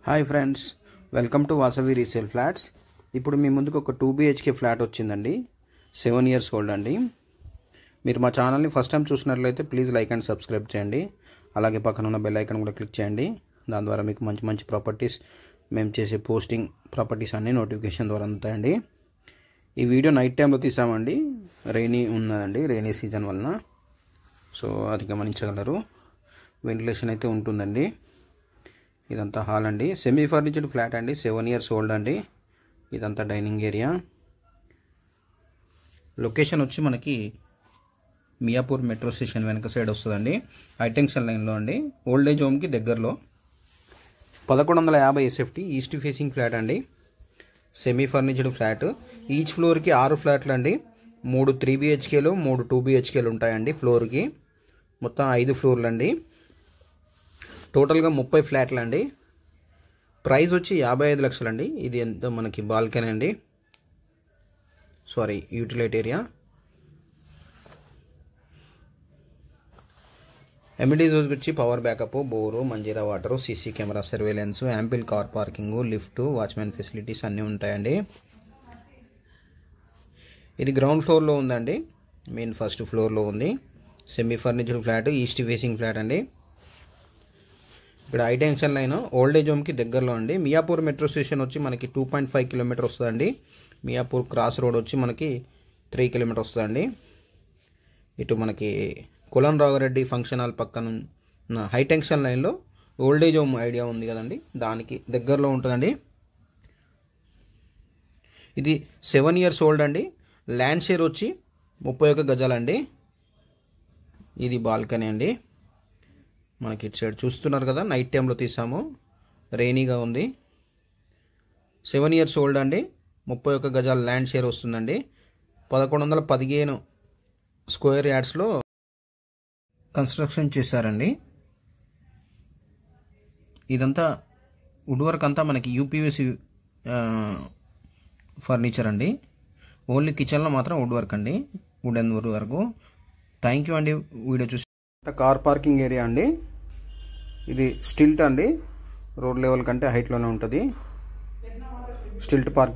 Hi friends, welcome to Vasavi resale flats. ఇప్పుడు మీ ముందుకు ఒక 2 BHK ఫ్లాట్ వచ్చిందండి. 7 years ఓల్డ్ అండి. మీరు మా ఛానల్ని ఫస్ట్ టైం చూసినట్లయితే ప్లీజ్ లైక్ అండ్ సబ్స్క్రైబ్ చేయండి. అలాగే పక్కన ఉన్న బెల్ ఐకాన్ కూడా క్లిక్ చేయండి. దాని ద్వారా మీకు మంచి మంచి ప్రాపర్టీస్, మేము చేసే పోస్టింగ్ ప్రాపర్టీస్ అన్నీ నోటిఫికేషన్ ద్వారా అందుతాయండి. ఈ వీడియో నైట్ టైంలో తీసామండి. రైనీ ఉన్నదండి, రైనీ సీజన్ వలన. సో అది గమనించగలరు. వెంటిలేషన్ అయితే ఉంటుందండి. ఇదంతా హాల్ అండి. సెమీ ఫర్నిచర్డ్ ఫ్లాట్ అండి. 7 years ఓల్డ్ అండి. ఇదంతా డైనింగ్ ఏరియా. లొకేషన్ వచ్చి మనకి మియాపూర్ మెట్రో స్టేషన్ వెనక సైడ్ వస్తుందండి. హైటెన్షన్ లైన్లో అండి. ఓల్డ్ ఏజ్ హోమ్కి దగ్గరలో. 1150 SFT ఈస్ట్ ఫేసింగ్ ఫ్లాట్ అండి. Semi ఫర్నిచర్డ్ flat. ఈచ్ ఫ్లోర్కి 6 ఫ్లాట్లు అండి. 3 3 BHKలు, 3 2 BHKలు ఉంటాయండి ఫ్లోర్కి. మొత్తం 5 ఫ్లోర్లు అండి. టోటల్గా 30 ఫ్లాట్లు అండి. ప్రైస్ వచ్చి 55 లక్షలు అండి. ఇది ఎంత మనకి బాల్కనీ అండి, సారీ యూటిలైట్ ఏరియా. ఎమ్యూనిటీస్ వచ్చి power backup, bore, Manjeera water, CC camera surveillance, ample car parking, lift, watchman facilities అన్నీ ఉంటాయండి. ఇది గ్రౌండ్ ఫ్లోర్లో ఉందండి. మెయిన్ ఫస్ట్ ఫ్లోర్లో ఉంది. Semi ఫర్నిచర్డ్ flat, east facing flat అండి. ఇక్కడ హైటెన్షన్ లైన్ ఓల్డ్ ఏజ్ హోమ్కి దగ్గరలో అండి. మియాపూర్ మెట్రో స్టేషన్ వచ్చి మనకి 2.5 కిలోమీటర్ వస్తుందండి. మియాపూర్ క్రాస్ రోడ్ వచ్చి మనకి 3 కిలోమీటర్ వస్తుందండి. ఇటు మనకి కులం రాఘరెడ్డి ఫంక్షన్ హాల్ పక్కన హైటెన్షన్ లైన్లో ఓల్డ్ ఏజ్ హోమ్ ఐడియా ఉంది కదండి, దానికి దగ్గరలో ఉంటుందండి. ఇది 7 years ఓల్డ్ అండి. ల్యాండ్ షేర్ వచ్చి 31 గజాలండి. ఇది బాల్కనీ అండి. మనకి ఇటు సైడ్ చూస్తున్నారు కదా, నైట్ టైంలో తీసాము, రెయినీగా ఉంది. 7 years ఓల్డ్ అండి. 31 గజాల ల్యాండ్ షేర్ వస్తుందండి. 1115 స్క్వేర్ యార్డ్స్లో కన్స్ట్రక్షన్ చేశారండి. ఇదంతా వుడ్ వర్క్ అంతా మనకి UPVC ఫర్నిచర్ అండి. ఓన్లీ కిచెన్లో మాత్రం వుడ్ వర్క్ అండి, wooden wood work. Thank you అండి వీడియో చూసి. కార్ పార్కింగ్ ఏరియా అండి. ఇది స్టిల్ట్ అండి, రోడ్ లెవెల్ కంటే హైట్లోనే ఉంటుంది. Stilt parking.